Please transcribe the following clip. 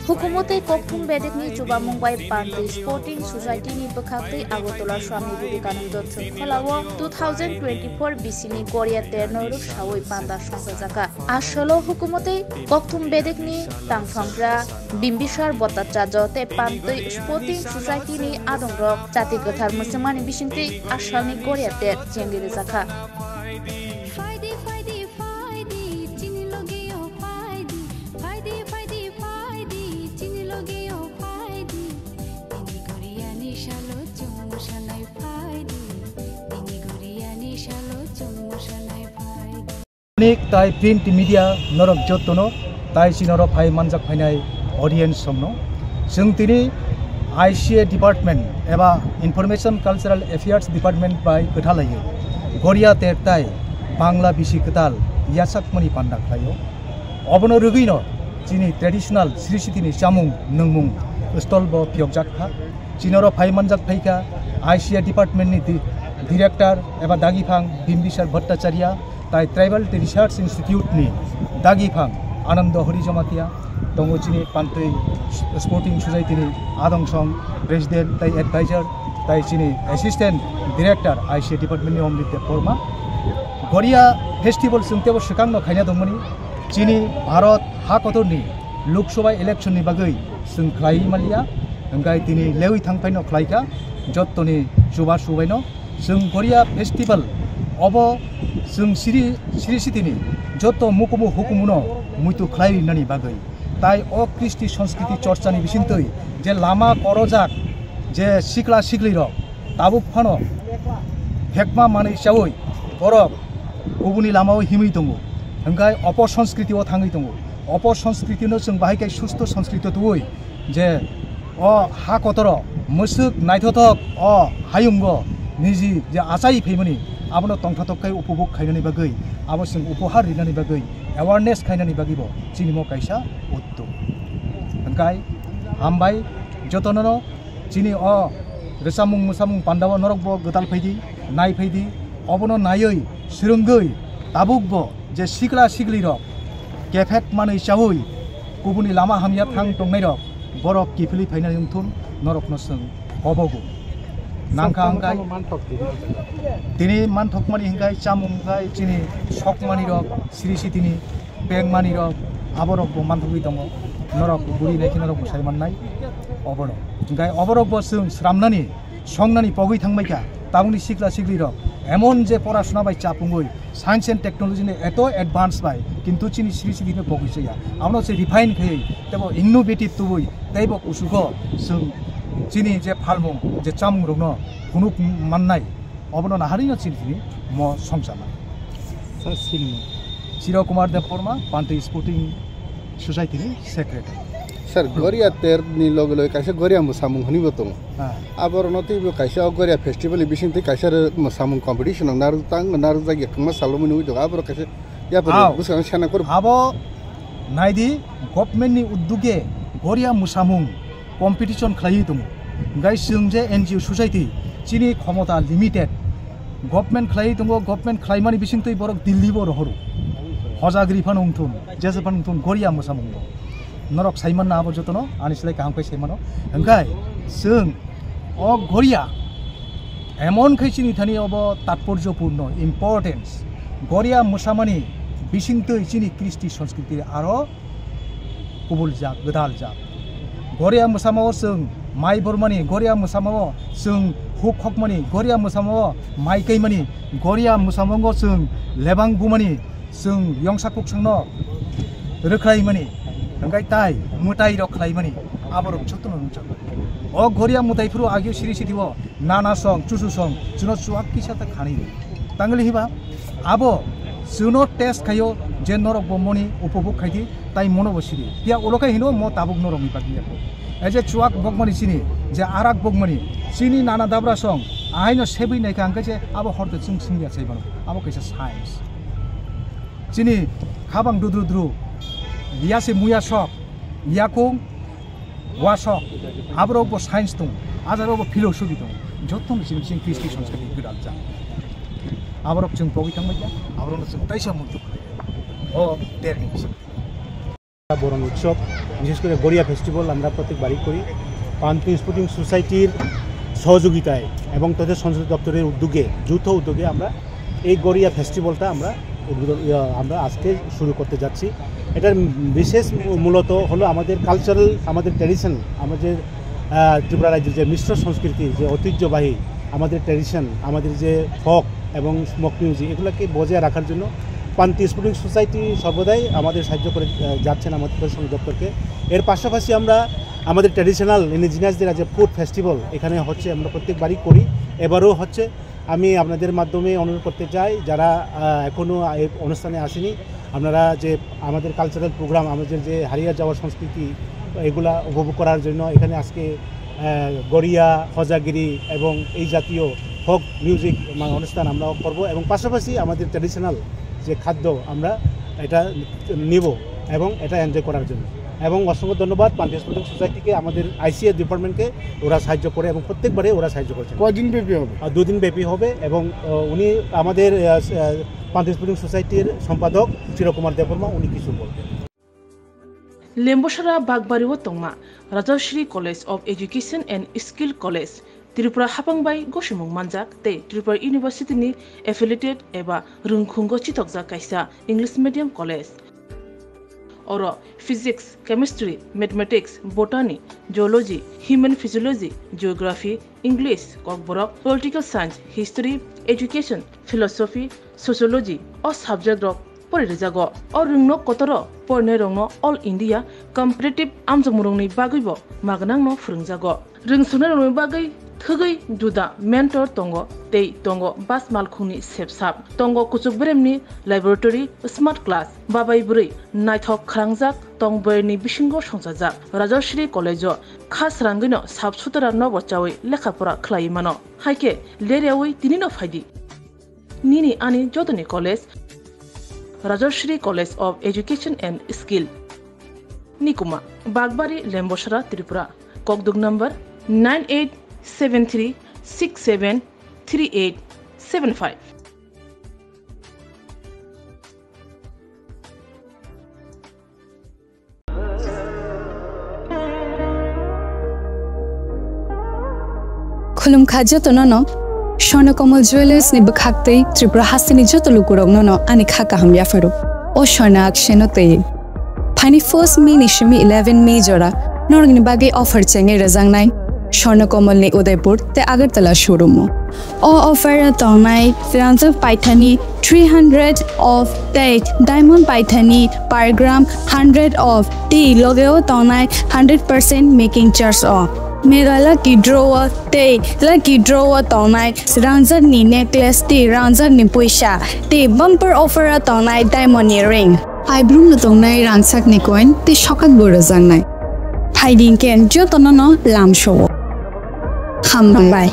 Hukumotai kokthum bedekni chuba Mumbai Panti Sporting Society ni bekhakti Agartala Swami Vivekananda Kholawo 2024 BC ni Korea Ternoruk Shawoi Panda Songkhajaka. Asolo hukumotai kokthum bedekni tangphangra Bimbisar Bhattacharya te Panti Sporting Society ni adongrok jati gothar muslimani bisingti asalni Korea Ter jengire jaka. Tai print media norok jotono tai sinoro phai manjak phainai audience somno sungtini ICA department eba information cultural affairs department by kathalai Korea tertai Bangla bisi katal yasakmani pandak thayo obono rugino chini traditional srisitini chamung nungmung stall bo pyokjak kha chinoro phai manjak phaika ICA department ni director eba dagifang Bimbisar Bhattacharya tai Tribal Research Institute ni dagifang Anando Horijamatia tongo chini Panti Sporting Society ni adongsong president tai advisor tai chini assistant director ICA department ni omlite forma Korea festival sungtebo sekangno khaina dongmani chini Bharat hakotorni Lok Sabha election ni bagai sung khlai malia engai tini lewi thangpaino khlaika jottoni chuba subaino sung Korea festival obo sung siri sitini joto mukumu hukumuno muitu khlai nani bagai tai o kristi সংস্কৃতি চর্চানি bisintoi je lama korojak je sikla sikli ro tabuk phano phekma mani chawoi borok ubuni lamao himui tongo engai opo সংস্কৃতি o thangi tongo opo সংস্কৃতি no sung bahai kai susto সংস্কৃতি tuoi je o ha kotoro musuk naithotok o hayumgo niji je achai pheimani abono tongthatok kai upobog khainani bagai abo sung upohar rinani bagai awareness khainani bagibo chinimo kaisa utto engkai hambai jotonono chini o resamung musamung pandawa norokbo gotal phaidi nai phaidi obono naioi surungai tabukbo je sikla sikli rok kefek manui chawoi kubuni lama hamya thang tongnai rok borok kifili phainani umthun norokno sung obogo nangka angkai tini manthokmani hingkai chamungkai chini sokmani rok sirisi tini pengmani rok aborok bo manthokui tongo norok buri naikhi norok saimanai obono hingkai oborok bo sung sramnani songnani pogui thangmaika tabungni sikla sikli rok emon je porashona bai chapungoi science and technology ne eto advance bai kintu chini sirisi tini pogui chaya amno se refine khei tebo innovative tubui teibo usugo sung chini je phalmung je chamung rokno kunuk mannai obono naharino chini mo songsama Siro Kumar Deporma Panti Sporting Society ni secretary sir Korea ter ni logolo kaisa Korea musamung hani botong abor noti bo kaisa Korea festival bisingti kaisa musamung competition naru tang naru jagi kma salomuni udo abor kaisa ya bo busang chana kor abo naidi government ni udduge Korea musamung competition khlai dong gai sungje NGO society chini khomota limited government khlai dong government khlai mani bisingtoi borok Delhi bo rohru hojagri phan ungthum jese phan ungthum Korea musamung norok saiman na abo jotono anislai kaham kai saimano engai sung o Korea emon khai chini thani obo tatporjopurno importance Korea musamani bisingtoi chini kristi সংস্কৃতি aro kubul jak godal jak Korea musamao sung mai bormani Korea musamao sung huk hokmani Korea musamao mai kaimani Korea musamongo sung lebang bumani sung yongsakuk sangno reklai mani engai tai mutai rok khlai mani aborok chotno nungchak o Korea mutai furu agyo siri sitibo nana song chusu song juno chuak kisa ta khani tangli hiba abo suno test khayo je norok bomoni upobog khaiti tai mono bosiri pia olokai hino mo tabuk norok mi pagi eje chuak bogmani chini je arak bogmani chini nana dabra song aino sebi nai kang kaje abo horte chung singya chaibano abo kaisa science chini khabang dudru dia se muya sok yakung wasok abro bo science tung azaro bo philosophy tung jottong sing kristi সংস্কৃতি gudalja aborok chung pogi thangmaya aborok chung taisa mujuk o terni বরণ উৎসব বিশেষ করে Garia festival আমরা প্রত্যেকবারই করি। Panpur sporting সোসাইটির সহযোগিতায় এবং তাদের সংস্কৃতি দপ্তরের উদ্যোগে যৌথ উদ্যোগে আমরা এই গড়িয়া ফেস্টিভ্যালটা আমরা আজকে শুরু করতে যাচ্ছি। এটার বিশেষ মূলত হলো আমাদের কালচারাল, আমাদের ট্র্যাডিশন, আমাদের ত্রিপুরা রাজ্যের যে মিশ্র সংস্কৃতি, যে ঐতিহ্যবাহী আমাদের ট্র্যাডিশন, আমাদের যে ফোক এবং স্মোক মিউজিক, এগুলোকে বজায় রাখার জন্য পান্তি স্পোর্টিং সোসাইটি সর্বদাই আমাদের সাহায্য করে যাচ্ছেন আমাদের সংস্কৃতি দপ্তরকে। এর পাশাপাশি আমরা আমাদের ট্র্যাডিশনাল ইন্ডিজিনাসদের যে ফুড ফেস্টিভ্যাল এখানে হচ্ছে, আমরা প্রত্যেকবারই করি, এবারও হচ্ছে। আমি আপনাদের মাধ্যমে অনুরোধ করতে চাই, যারা এখনও এই অনুষ্ঠানে আসেনি, আপনারা যে আমাদের কালচারাল প্রোগ্রাম, আমাদের যে হারিয়ে যাওয়ার সংস্কৃতি, এগুলা উপভোগ করার জন্য এখানে আজকে গড়িয়া, হজাগিরি এবং এই জাতীয় ফোক মিউজিক অনুষ্ঠান আমরা করব এবং পাশাপাশি আমাদের ট্র্যাডিশনাল যে খাদ্য আমরা এটা নিব এবং এটা এনজয় করার জন্য। এবং অসংখ্য ধন্যবাদ পান্তি স্পোর্টিং সোসাইটিকে, আমাদের আইসিএ ডিপার্টমেন্টকে, ওরা সাহায্য করে এবং প্রত্যেকবারে ওরা সাহায্য করছে। কদিন ব্যাপী হবে? 2 দিন ব্যাপী হবে এবং উনি আমাদের পান্তি স্পোর্টিং সোসাইটির সম্পাদক চিরকুমার দেববর্মা, উনি কিছু বলবেন। लेम्बोसरा बागबारिव तंगमा Rajshree college of education and skill college Tripura हापांगबाई गसिमुं मानजाक ते त्रिपुरा यूनिवर्सिटी नि एफिलिएटेड एबा रुंखुंगो चितकजा कायसा इंग्लिश मीडियम कलेज और physics, chemistry, mathematics, botany, geology, human physiology, geography, English, Kokborok, political science, history, education, philosophy, sociology और सब्जेक्ट रक परिरेजागो और रुंगनो कतर परने रंगनो ऑल इंडिया कम्पिटिटिव आमजमुरंनि बागैबो मागनांनो फोरोंजागो रोंसुनो रंगनि बागै थगै जुदा मेंटर तंगो तै तंगो बास मालखुंनि सेबसाब तंगो कुचुकब्रेमनि लैबोरेटरी स्मार्ट क्लास बाबाय बुरै नायथक खालांजाक तंबयनि बिसिंगो संजाजाक राजश्री कलेजो खास रांगैनो साबसुतरा नबचावै लेखाफोरा खलायमानो हायके लेरेवै तिनिनो फायदि निनि आनि जतनि कलेज Rajshree college of education and skill निकुमा बागबारी लेम्बोसरा त्रिपुरा ककदुक नंबर 9873673875। खुलुमखा जतननो स्वर्णकमल ज्वेलर्स नि बखाक्तै त्रिपुरा हासिनि जतलु कुरंगनो आनि खाका हमया फरो ओ स्वर्णा अक्षेनोते फाइनि फर्स्ट मे निशमी 11 मे जरा नरगनि बागे ऑफर चेंगे रजांगनाय स्वर्णकमल नि उदयपुर ते आगरतला शोरूम ओ ऑफर तंगनाय फ्रांसफ पाइथानी 300 ऑफ डेट डायमंड पाइथानी पर ग्राम 100 ऑफ टी लोगेओ तंगनाय 100% मेकिंग चार्ज ऑफ मेरा लकी ड्रॉ तौनाय रांजर नि नेकलेस ती रांजर नि पैसा ती बम्पर ऑफर तौनाय डायमंड रिंग आइब्रुम तौनाय रांसाक नि कॉइन ती शकाक बोरजांनाय फाइडिंग केन जो तननो लाम शो खामबाय।